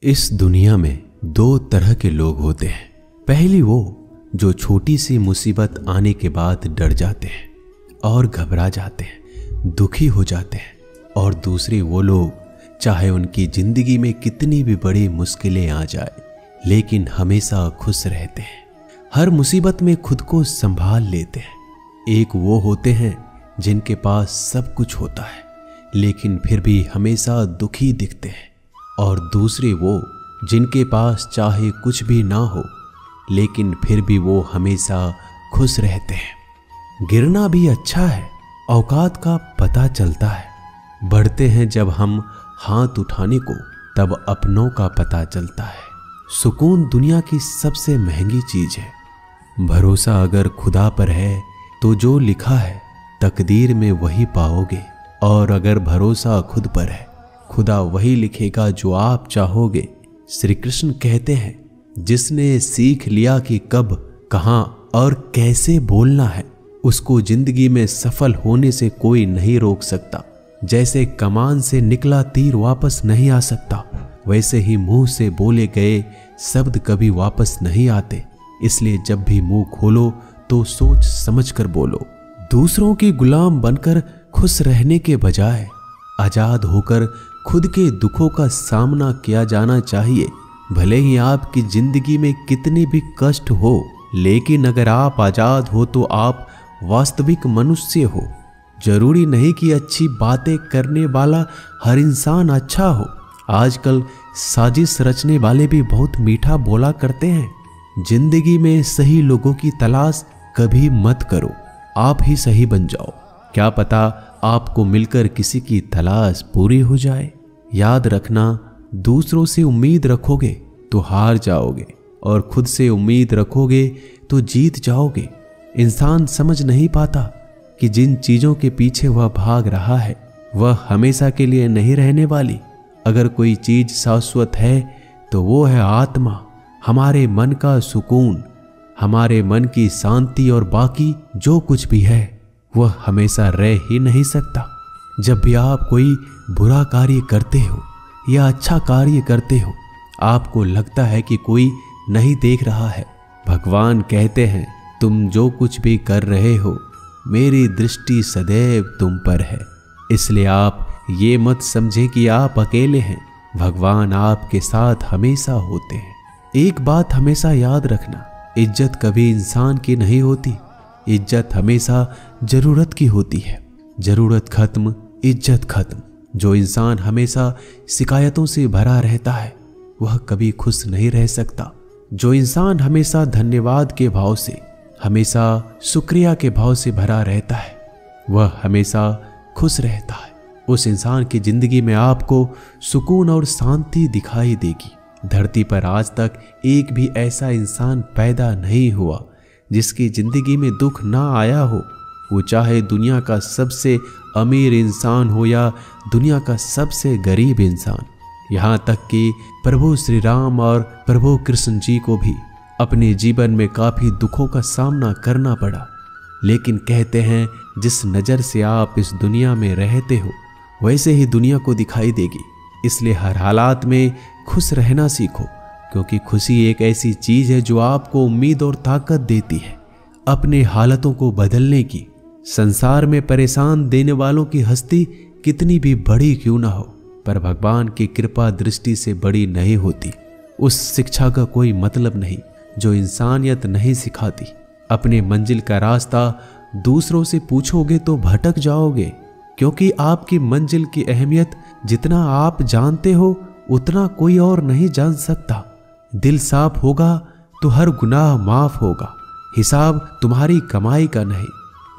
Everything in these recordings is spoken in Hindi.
इस दुनिया में दो तरह के लोग होते हैं। पहली वो जो छोटी सी मुसीबत आने के बाद डर जाते हैं और घबरा जाते हैं, दुखी हो जाते हैं। और दूसरे वो लोग चाहे उनकी जिंदगी में कितनी भी बड़ी मुश्किलें आ जाए लेकिन हमेशा खुश रहते हैं, हर मुसीबत में खुद को संभाल लेते हैं। एक वो होते हैं जिनके पास सब कुछ होता है लेकिन फिर भी हमेशा दुखी दिखते हैं, और दूसरे वो जिनके पास चाहे कुछ भी ना हो लेकिन फिर भी वो हमेशा खुश रहते हैं। गिरना भी अच्छा है, औकात का पता चलता है। बढ़ते हैं जब हम हाथ उठाने को तब अपनों का पता चलता है। सुकून दुनिया की सबसे महंगी चीज है। भरोसा अगर खुदा पर है तो जो लिखा है तकदीर में वही पाओगे, और अगर भरोसा खुद पर है खुदा वही लिखेगा जो आप चाहोगे। श्री कृष्ण कहते हैं, जिसने सीख लिया कि कब, कहां और कैसे बोलना है, उसको जिंदगी में सफल होने से कोई नहीं रोक सकता। जैसे कमान से निकला तीर वापस नहीं आ सकता, वैसे ही मुंह से बोले गए शब्द कभी वापस नहीं आते। इसलिए जब भी मुंह खोलो तो सोच समझ कर बोलो। दूसरों की गुलाम बनकर खुश रहने के बजाय आजाद होकर खुद के दुखों का सामना किया जाना चाहिए। भले ही आपकी जिंदगी में कितने भी कष्ट हो, लेकिन अगर आप आजाद हो तो आप वास्तविक मनुष्य हो। जरूरी नहीं कि अच्छी बातें करने वाला हर इंसान अच्छा हो। आजकल साजिश रचने वाले भी बहुत मीठा बोला करते हैं। जिंदगी में सही लोगों की तलाश कभी मत करो, आप ही सही बन जाओ। क्या पता आपको मिलकर किसी की तलाश पूरी हो जाए। याद रखना, दूसरों से उम्मीद रखोगे तो हार जाओगे, और खुद से उम्मीद रखोगे तो जीत जाओगे। इंसान समझ नहीं पाता कि जिन चीजों के पीछे वह भाग रहा है वह हमेशा के लिए नहीं रहने वाली। अगर कोई चीज शाश्वत है तो वो है आत्मा, हमारे मन का सुकून, हमारे मन की शांति, और बाकी जो कुछ भी है वह हमेशा रह ही नहीं सकता। जब भी आप कोई बुरा कार्य करते हो या अच्छा कार्य करते हो, आपको लगता है कि कोई नहीं देख रहा है। भगवान कहते हैं, तुम जो कुछ भी कर रहे हो मेरी दृष्टि सदैव तुम पर है। इसलिए आप ये मत समझें कि आप अकेले हैं, भगवान आपके साथ हमेशा होते हैं। एक बात हमेशा याद रखना, इज्जत कभी इंसान की नहीं होती, इज्जत हमेशा जरूरत की होती है। जरूरत खत्म, इज्जत खत्म। जो इंसान हमेशा शिकायतों से भरा रहता है वह कभी खुश नहीं रह सकता। जो इंसान हमेशा धन्यवाद के भाव से, हमेशा शुक्रिया के भाव से भरा रहता है वह हमेशा खुश रहता है। उस इंसान की जिंदगी में आपको सुकून और शांति दिखाई देगी। धरती पर आज तक एक भी ऐसा इंसान पैदा नहीं हुआ जिसकी जिंदगी में दुख ना आया हो। वो चाहे दुनिया का सबसे अमीर इंसान हो या दुनिया का सबसे गरीब इंसान। यहाँ तक कि प्रभु श्री राम और प्रभु कृष्ण जी को भी अपने जीवन में काफी दुखों का सामना करना पड़ा, लेकिन कहते हैं जिस नज़र से आप इस दुनिया में रहते हो वैसे ही दुनिया को दिखाई देगी। इसलिए हर हालात में खुश रहना सीखो, क्योंकि खुशी एक ऐसी चीज है जो आपको उम्मीद और ताकत देती है अपने हालतों को बदलने की। संसार में परेशान देने वालों की हस्ती कितनी भी बड़ी क्यों ना हो, पर भगवान की कृपा दृष्टि से बड़ी नहीं होती। उस शिक्षा का कोई मतलब नहीं जो इंसानियत नहीं सिखाती। अपने मंजिल का रास्ता दूसरों से पूछोगे तो भटक जाओगे, क्योंकि आपकी मंजिल की अहमियत जितना आप जानते हो उतना कोई और नहीं जान सकता। दिल साफ होगा तो हर गुनाह माफ होगा। हिसाब तुम्हारी कमाई का नहीं,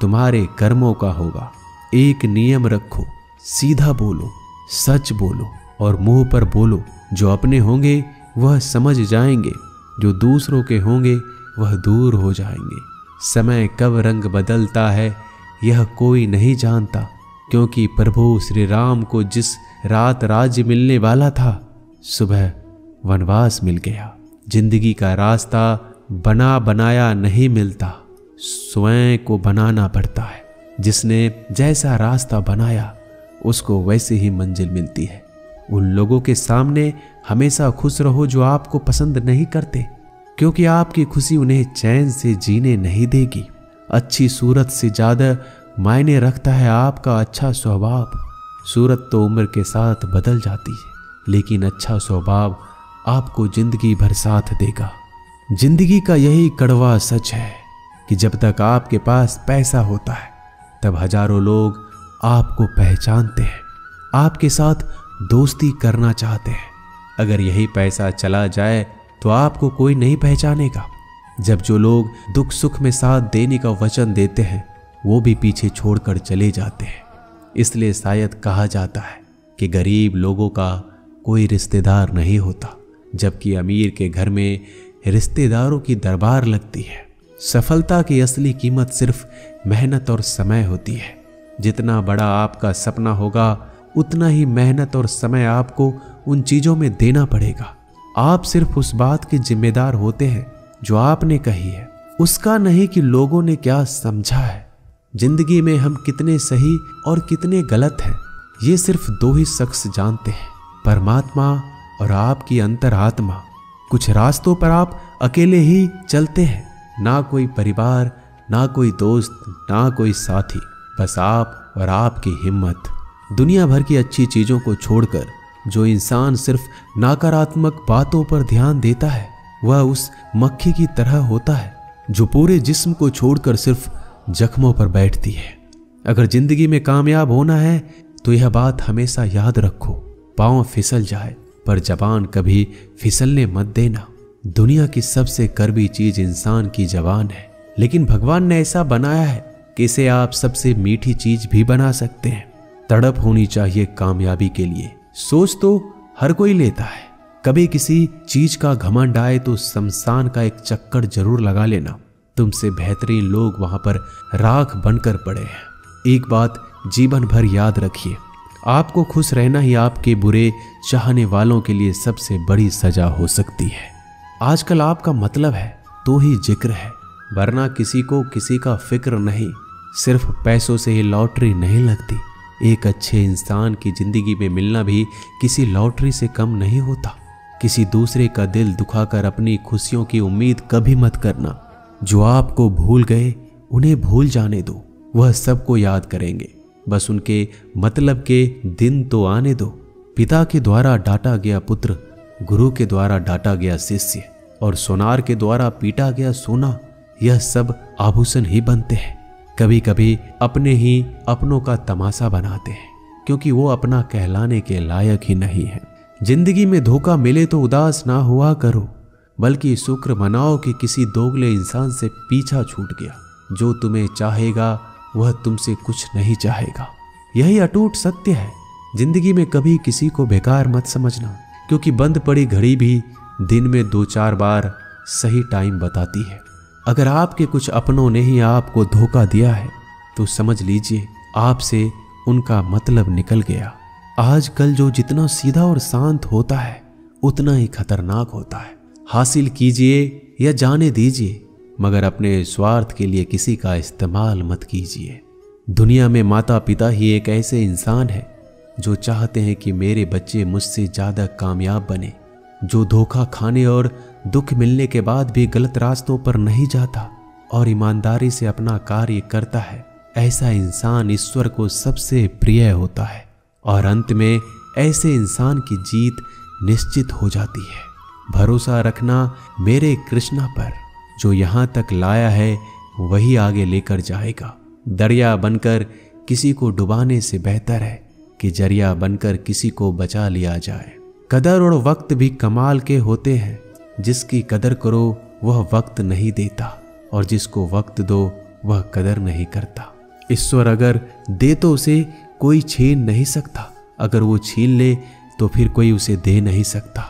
तुम्हारे कर्मों का होगा। एक नियम रखो, सीधा बोलो, सच बोलो और मुंह पर बोलो। जो अपने होंगे वह समझ जाएंगे, जो दूसरों के होंगे वह दूर हो जाएंगे। समय कब रंग बदलता है यह कोई नहीं जानता, क्योंकि प्रभु श्री राम को जिस रात राज्य मिलने वाला था सुबह वनवास मिल गया। जिंदगी का रास्ता बना बनाया नहीं मिलता, स्वयं को बनाना पड़ता है। जिसने जैसा रास्ता बनाया उसको वैसे ही मंजिल मिलती है। उन लोगों के सामने हमेशा खुश रहो जो आपको पसंद नहीं करते, क्योंकि आपकी खुशी उन्हें चैन से जीने नहीं देगी। अच्छी सूरत से ज्यादा मायने रखता है आपका अच्छा स्वभाव। सूरत तो उम्र के साथ बदल जाती है, लेकिन अच्छा स्वभाव आपको जिंदगी भर साथ देगा। जिंदगी का यही कड़वा सच है कि जब तक आपके पास पैसा होता है तब हजारों लोग आपको पहचानते हैं, आपके साथ दोस्ती करना चाहते हैं। अगर यही पैसा चला जाए तो आपको कोई नहीं पहचानेगा। जब जो लोग दुख सुख में साथ देने का वचन देते हैं वो भी पीछे छोड़कर चले जाते हैं। इसलिए शायद कहा जाता है कि गरीब लोगों का कोई रिश्तेदार नहीं होता, जबकि अमीर के घर में रिश्तेदारों की दरबार लगती है। सफलता की असली कीमत सिर्फ मेहनत और समय होती है। जितना बड़ा आपका सपना होगा उतना ही मेहनत और समय आपको उन चीजों में देना पड़ेगा। आप सिर्फ उस बात के जिम्मेदार होते हैं जो आपने कही है, उसका नहीं कि लोगों ने क्या समझा है। जिंदगी में हम कितने सही और कितने गलत हैं ये सिर्फ दो ही शख्स जानते हैं, परमात्मा और आपकी अंतरात्मा। कुछ रास्तों पर आप अकेले ही चलते हैं, ना कोई परिवार, ना कोई दोस्त, ना कोई साथी, बस आप और आपकी हिम्मत। दुनिया भर की अच्छी चीजों को छोड़कर जो इंसान सिर्फ नकारात्मक बातों पर ध्यान देता है वह उस मक्खी की तरह होता है जो पूरे जिस्म को छोड़कर सिर्फ जख्मों पर बैठती है। अगर जिंदगी में कामयाब होना है तो यह बात हमेशा याद रखो, पांव फिसल जाए पर जबान कभी फिसलने मत देना। दुनिया की सबसे कड़वी चीज इंसान की जबान है, लेकिन भगवान ने ऐसा बनाया है कि इसे आप सबसे मीठी चीज भी बना सकते हैं। तड़प होनी चाहिए कामयाबी के लिए। सोच तो हर कोई लेता है, कभी किसी चीज का घमंड आए तो शमशान का एक चक्कर जरूर लगा लेना। तुमसे बेहतरीन लोग वहां पर राख बनकर पड़े हैं। एक बात जीवन भर याद रखिए, आपको खुश रहना ही आपके बुरे चाहने वालों के लिए सबसे बड़ी सजा हो सकती है। आजकल आपका मतलब है तो ही जिक्र है, वरना किसी को किसी का फिक्र नहीं। सिर्फ पैसों से ही लॉटरी नहीं लगती। एक अच्छे इंसान की जिंदगी में मिलना भी किसी लॉटरी से कम नहीं होता। किसी दूसरे का दिल दुखाकर अपनी खुशियों की उम्मीद कभी मत करना। जो आपको भूल गए उन्हें भूल जाने दो, वह सबको याद करेंगे, बस उनके मतलब के दिन तो आने दो। पिता के द्वारा डांटा गया पुत्र, गुरु के द्वारा डांटा गया शिष्य और सोनार के द्वारा पीटा गया सोना, यह सब आभूषण ही बनते हैं। कभी कभी अपने ही अपनों का तमाशा बनाते हैं, क्योंकि वो अपना कहलाने के लायक ही नहीं है। जिंदगी में धोखा मिले तो उदास ना हुआ करो, बल्कि शुक्र मनाओ कि किसी दोगले इंसान से पीछा छूट गया। जो तुम्हें चाहेगा वह तुमसे कुछ नहीं चाहेगा, यही अटूट सत्य है। जिंदगी में कभी किसी को बेकार मत समझना, क्योंकि बंद पड़ी घड़ी भी दिन में 2-4 बार सही टाइम बताती है। अगर आपके कुछ अपनों ने ही आपको धोखा दिया है तो समझ लीजिए आपसे उनका मतलब निकल गया। आजकल जो जितना सीधा और शांत होता है उतना ही खतरनाक होता है। हासिल कीजिए या जाने दीजिए, मगर अपने स्वार्थ के लिए किसी का इस्तेमाल मत कीजिए। दुनिया में माता पिता ही एक ऐसे इंसान है जो चाहते हैं कि मेरे बच्चे मुझसे ज्यादा कामयाब बने, जो धोखा खाने और दुख मिलने के बाद भी गलत रास्तों पर नहीं जाता और ईमानदारी से अपना कार्य करता है। ऐसा इंसान ईश्वर को सबसे प्रिय होता है और अंत में ऐसे इंसान की जीत निश्चित हो जाती है। भरोसा रखना मेरे कृष्णा पर, जो यहाँ तक लाया है वही आगे लेकर जाएगा। दरिया बनकर किसी को डुबाने से बेहतर है कि जरिया बनकर किसी को बचा लिया जाए। कदर और वक्त भी कमाल के होते हैं। जिसकी कदर करो वह वक्त नहीं देता, और जिसको वक्त दो वह कदर नहीं करता। ईश्वर अगर दे तो उसे कोई छीन नहीं सकता, अगर वो छीन ले तो फिर कोई उसे दे नहीं सकता।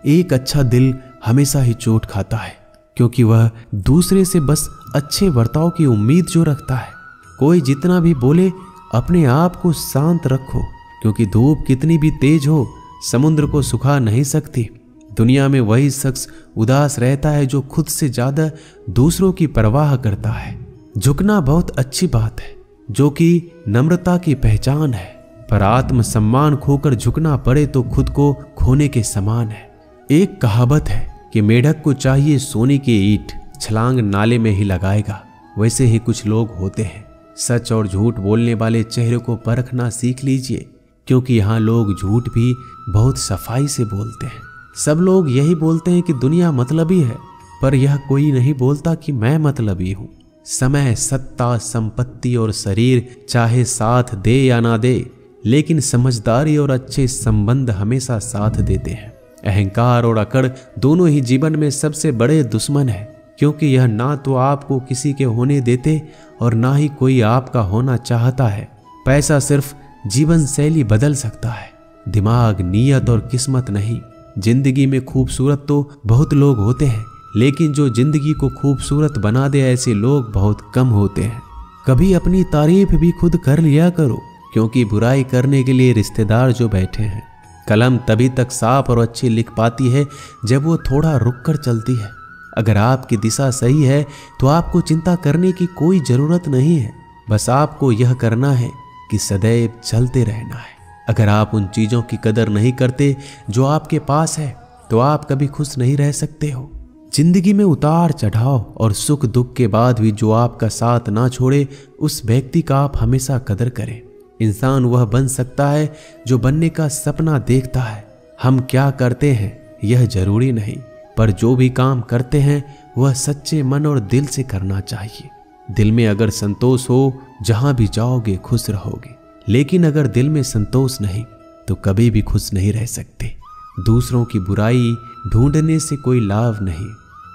एक अच्छा दिल हमेशा ही चोट खाता है, क्योंकि वह दूसरे से बस अच्छे बर्ताव की उम्मीद जो रखता है। कोई जितना भी बोले अपने आप को शांत रखो, क्योंकि धूप कितनी भी तेज हो समुद्र को सुखा नहीं सकती। दुनिया में वही शख्स उदास रहता है जो खुद से ज्यादा दूसरों की परवाह करता है। झुकना बहुत अच्छी बात है, जो कि नम्रता की पहचान है। पर आत्म सम्मान खोकर झुकना पड़े तो खुद को खोने के समान है। एक कहावत है कि मेढक को चाहिए सोने की ईंट, छलांग नाले में ही लगाएगा। वैसे ही कुछ लोग होते हैं। सच और झूठ बोलने वाले चेहरे को परखना सीख लीजिए, क्योंकि यहाँ लोग झूठ भी बहुत सफाई से बोलते हैं। सब लोग यही बोलते हैं कि दुनिया मतलबी है, पर यह कोई नहीं बोलता कि मैं मतलबी हूँ। समय, सत्ता, संपत्ति और शरीर चाहे साथ दे या ना दे, लेकिन समझदारी और अच्छे संबंध हमेशा साथ देते हैं। अहंकार और अकड़ दोनों ही जीवन में सबसे बड़े दुश्मन है, क्योंकि यह ना तो आपको किसी के होने देते और ना ही कोई आपका होना चाहता है। पैसा सिर्फ जीवन शैली बदल सकता है, दिमाग, नीयत और किस्मत नहीं। जिंदगी में खूबसूरत तो बहुत लोग होते हैं, लेकिन जो जिंदगी को खूबसूरत बना दे ऐसे लोग बहुत कम होते हैं। कभी अपनी तारीफ भी खुद कर लिया करो, क्योंकि बुराई करने के लिए रिश्तेदार जो बैठे हैं। कलम तभी तक साफ और अच्छी लिख पाती है जब वो थोड़ा रुक कर चलती है। अगर आपकी दिशा सही है तो आपको चिंता करने की कोई जरूरत नहीं है। बस आपको यह करना है कि सदैव चलते रहना है। अगर आप उन चीजों की कदर नहीं करते जो आपके पास है, तो आप कभी खुश नहीं रह सकते हो। जिंदगी में उतार चढ़ाव और सुख दुख के बाद भी जो आपका साथ ना छोड़े, उस व्यक्ति का आप हमेशा कदर करें। इंसान वह बन सकता है जो बनने का सपना देखता है। हम क्या करते हैं यह जरूरी नहीं, पर जो भी काम करते हैं वह सच्चे मन और दिल से करना चाहिए। दिल में अगर संतोष हो, जहां भी जाओगे खुश रहोगे। लेकिन अगर दिल में संतोष नहीं तो कभी भी खुश नहीं रह सकते। दूसरों की बुराई ढूंढने से कोई लाभ नहीं,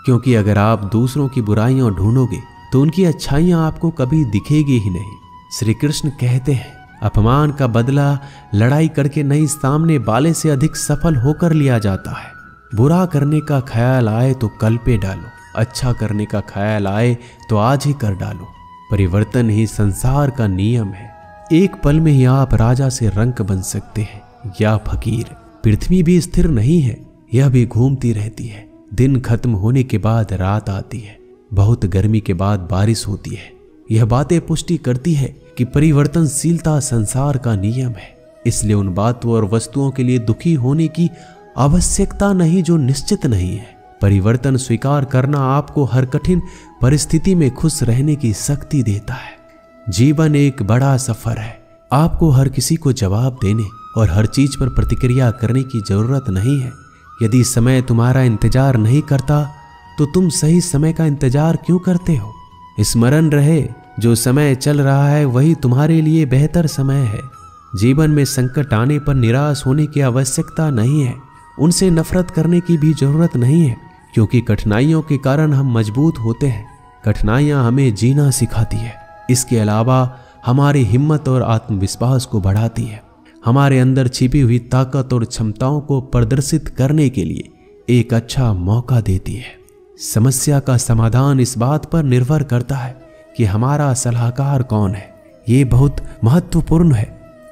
क्योंकि अगर आप दूसरों की बुराइयां ढूंढोगे तो उनकी अच्छाइयां आपको कभी दिखेगी ही नहीं। श्री कृष्ण कहते हैं, अपमान का बदला लड़ाई करके नहीं, सामने वाले से अधिक सफल होकर लिया जाता है। बुरा करने का ख्याल आए तो कल पे डालो, अच्छा करने का ख्याल आए तो आज ही कर डालो। परिवर्तन ही संसार का नियम है। एक पल में ही आप राजा से रंक बन सकते हैं या फकीर। पृथ्वी भी स्थिर नहीं है, यह भी घूमती रहती है। दिन खत्म होने के बाद रात आती है, बहुत गर्मी के बाद बारिश होती है। यह बातें पुष्टि करती है कि परिवर्तनशीलता संसार का नियम है। इसलिए उन बातों और वस्तुओं के लिए दुखी होने की आवश्यकता नहीं जो निश्चित नहीं है। परिवर्तन स्वीकार करना आपको हर कठिन परिस्थिति में खुश रहने की शक्ति देता है। जीवन एक बड़ा सफर है। आपको हर किसी को जवाब देने और हर चीज पर प्रतिक्रिया करने की जरूरत नहीं है। यदि समय तुम्हारा इंतजार नहीं करता तो तुम सही समय का इंतजार क्यों करते हो? स्मरण रहे, जो समय चल रहा है वही तुम्हारे लिए बेहतर समय है। जीवन में संकट आने पर निराश होने की आवश्यकता नहीं है। उनसे नफरत करने की भी जरूरत नहीं है, क्योंकि कठिनाइयों के कारण हम मजबूत होते हैं। कठिनाइयां हमें जीना सिखाती है। इसके अलावा हमारी हिम्मत और आत्मविश्वास को बढ़ाती है। हमारे अंदर छिपी हुई ताकत और क्षमताओं को प्रदर्शित करने के लिए एक अच्छा मौका देती है। समस्या का समाधान इस बात पर निर्भर करता है कि हमारा सलाहकार कौन है। ये बहुत महत्वपूर्ण है,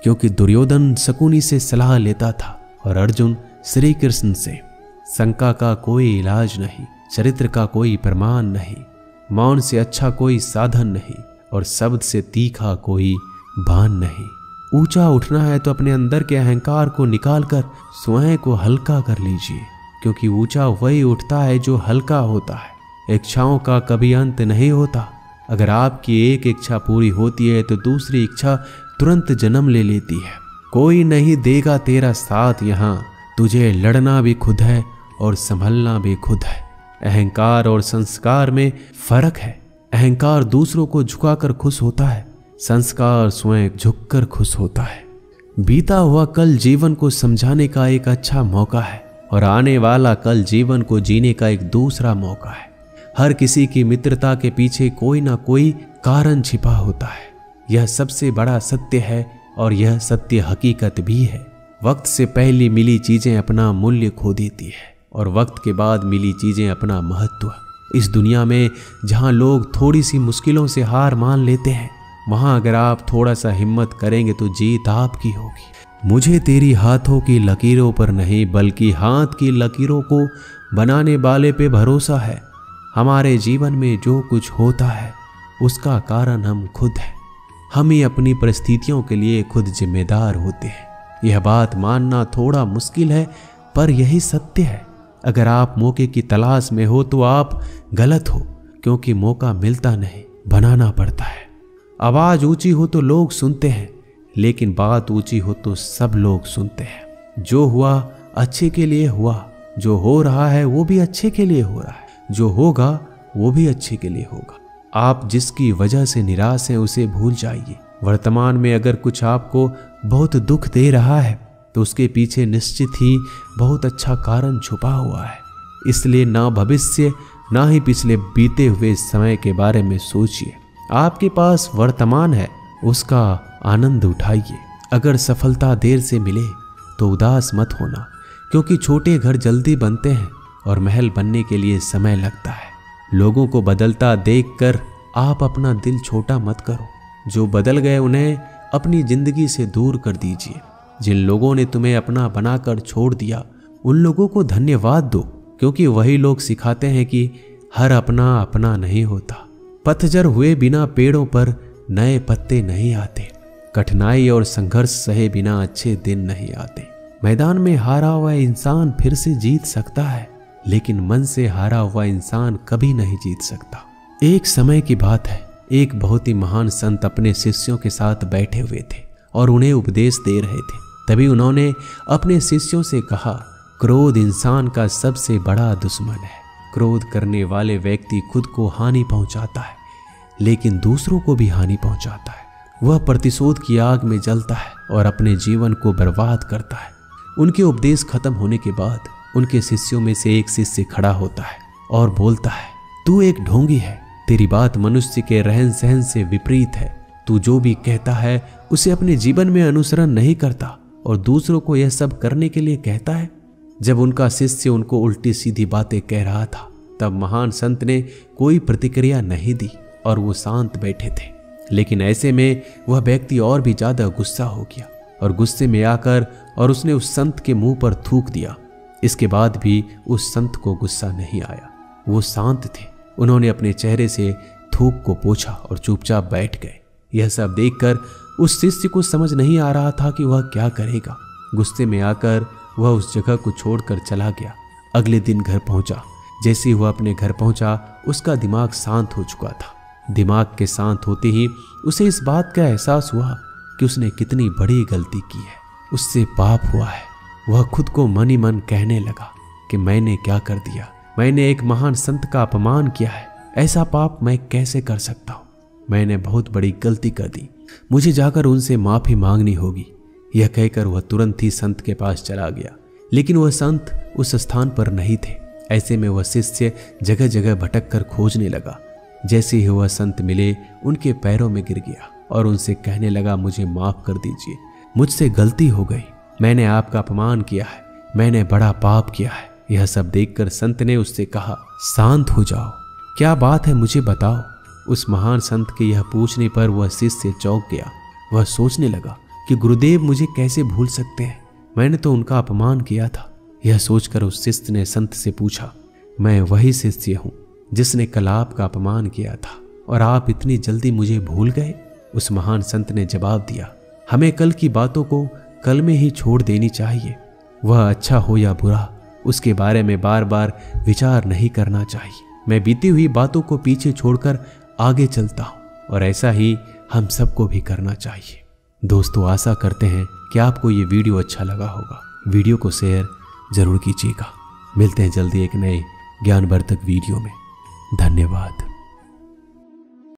क्योंकि दुर्योधन शकुनी से सलाह लेता था और अर्जुन श्री कृष्ण से। शंका का कोई इलाज नहीं, चरित्र का कोई प्रमाण नहीं, मौन से अच्छा कोई साधन नहीं और शब्द से तीखा कोई बाण नहीं। ऊंचा उठना है तो अपने अंदर के अहंकार को निकालकर स्वयं को हल्का कर लीजिए, क्योंकि ऊंचा वही उठता है जो हल्का होता है। इच्छाओं का कभी अंत नहीं होता। अगर आपकी एक इच्छा पूरी होती है तो दूसरी इच्छा तुरंत जन्म ले लेती है। कोई नहीं देगा तेरा साथ यहाँ, तुझे लड़ना भी खुद है और संभलना भी खुद है। अहंकार और संस्कार में फर्क है। अहंकार दूसरों को झुकाकर खुश होता है, संस्कार स्वयं झुककर खुश होता है। बीता हुआ कल जीवन को समझाने का एक अच्छा मौका है और आने वाला कल जीवन को जीने का एक दूसरा मौका है। हर किसी की मित्रता के पीछे कोई ना कोई कारण छिपा होता है। यह सबसे बड़ा सत्य है और यह सत्य हकीकत भी है। वक्त से पहले मिली चीजें अपना मूल्य खो देती है और वक्त के बाद मिली चीजें अपना महत्व। इस दुनिया में जहां लोग थोड़ी सी मुश्किलों से हार मान लेते हैं, वहां अगर आप थोड़ा सा हिम्मत करेंगे तो जीत आपकी होगी। मुझे तेरी हाथों की लकीरों पर नहीं, बल्कि हाथ की लकीरों को बनाने वाले पे भरोसा है। हमारे जीवन में जो कुछ होता है उसका कारण हम खुद हैं। हम ही अपनी परिस्थितियों के लिए खुद जिम्मेदार होते हैं। यह बात मानना थोड़ा मुश्किल है, पर यही सत्य है। अगर आप मौके की तलाश में हो तो आप गलत हो, क्योंकि मौका मिलता नहीं, बनाना पड़ता है। आवाज ऊंची हो तो लोग सुनते हैं, लेकिन बात ऊंची हो तो सब लोग सुनते हैं। जो हुआ अच्छे के लिए हुआ, जो हो रहा है वो भी अच्छे के लिए हो रहा है, जो होगा वो भी अच्छे के लिए होगा। आप जिसकी वजह से निराश हैं उसे भूल जाइए। वर्तमान में अगर कुछ आपको बहुत दुख दे रहा है तो उसके पीछे निश्चित ही बहुत अच्छा कारण छुपा हुआ है। इसलिए ना भविष्य ना ही पिछले बीते हुए समय के बारे में सोचिए। आपके पास वर्तमान है, उसका आनंद उठाइए। अगर सफलता देर से मिले तो उदास मत होना, क्योंकि छोटे घर जल्दी बनते हैं और महल बनने के लिए समय लगता है। लोगों को बदलता देखकर आप अपना दिल छोटा मत करो। जो बदल गए उन्हें अपनी जिंदगी से दूर कर दीजिए। जिन लोगों ने तुम्हें अपना बनाकर छोड़ दिया उन लोगों को धन्यवाद दो, क्योंकि वही लोग सिखाते हैं कि हर अपना अपना नहीं होता। पतझड़ हुए बिना पेड़ों पर नए पत्ते नहीं आते। कठिनाई और संघर्ष सहे बिना अच्छे दिन नहीं आते। मैदान में हारा हुआ इंसान फिर से जीत सकता है, लेकिन मन से हारा हुआ इंसान कभी नहीं जीत सकता। एक समय की बात है, एक बहुत ही महान संत अपने शिष्यों के साथ बैठे हुए थे और उन्हें उपदेश दे रहे थे। तभी उन्होंने अपने शिष्यों से कहा, क्रोध इंसान का सबसे बड़ा दुश्मन है। क्रोध करने वाले व्यक्ति खुद को हानि पहुंचाता है, लेकिन दूसरों को भी हानि पहुंचाता है। वह प्रतिशोध की आग में जलता है और अपने जीवन को बर्बाद करता है। उनके उपदेश खत्म होने के बाद उनके शिष्यों में से एक शिष्य खड़ा होता है और बोलता है, तू एक ढोंगी है। तेरी बात मनुष्य के रहन सहन से विपरीत है। तू जो भी कहता है उसे अपने जीवन में अनुसरण नहीं करता और दूसरों को यह सब करने के लिए कहता है। जब उनका शिष्य उनको उल्टी सीधी बातें कह रहा था, तब महान संत ने कोई प्रतिक्रिया नहीं दी और वो शांत बैठे थे। लेकिन ऐसे में वह व्यक्ति और भी ज्यादा गुस्सा हो गया और गुस्से में आकर और उसने उस संत के मुंह पर थूक दिया। इसके बाद भी उस संत को गुस्सा नहीं आया, वो शांत थे। उन्होंने अपने चेहरे से थूक को पोंछा और चुपचाप बैठ गए। यह सब देखकर उस शिष्य को समझ नहीं आ रहा था कि वह क्या करेगा। गुस्से में आकर वह उस जगह को छोड़कर चला गया। अगले दिन घर पहुंचा। जैसे ही वह अपने घर पहुंचा, उसका दिमाग शांत हो चुका था। दिमाग के शांत होते ही उसे इस बात का एहसास हुआ कि उसने कितनी बड़ी गलती की है, उससे पाप हुआ है। वह खुद को मन ही मन कहने लगा कि मैंने क्या कर दिया, मैंने एक महान संत का अपमान किया है, ऐसा पाप मैं कैसे कर सकता हूँ, मैंने बहुत बड़ी गलती कर दी, मुझे जाकर उनसे माफी मांगनी होगी। यह कहकर वह तुरंत ही संत के पास चला गया, लेकिन वह संत उस स्थान पर नहीं थे। ऐसे में वह शिष्य जगह जगह भटक कर खोजने लगा। जैसे ही वह संत मिले, उनके पैरों में गिर गया और उनसे कहने लगा, मुझे माफ कर दीजिए, मुझसे गलती हो गई, मैंने आपका अपमान किया है, मैंने बड़ा पाप किया है। यह सब देखकर संत ने उससे कहा, शांत हो जाओ, क्या बात है मुझे बताओ। उस महान संत के यह पूछने पर वह शिष्य चौंक गया। वह सोचने लगा कि गुरुदेव मुझे कैसे भूल सकते हैं, मैंने तो उनका अपमान किया था। यह सोचकर उस शिष्य ने संत से पूछा, मैं वही शिष्य हूँ जिसने कल आपका अपमान किया था और आप इतनी जल्दी मुझे भूल गए। उस महान संत ने जवाब दिया, हमें कल की बातों को कल में ही छोड़ देनी चाहिए। वह अच्छा हो या बुरा, उसके बारे में बार बार विचार नहीं करना चाहिए। मैं बीती हुई बातों को पीछे छोड़कर आगे चलता हूँ और ऐसा ही हम सबको भी करना चाहिए। दोस्तों, आशा करते हैं कि आपको ये वीडियो अच्छा लगा होगा। वीडियो को शेयर जरूर कीजिएगा। मिलते हैं जल्दी एक नए ज्ञानवर्धक वीडियो में। धन्यवाद।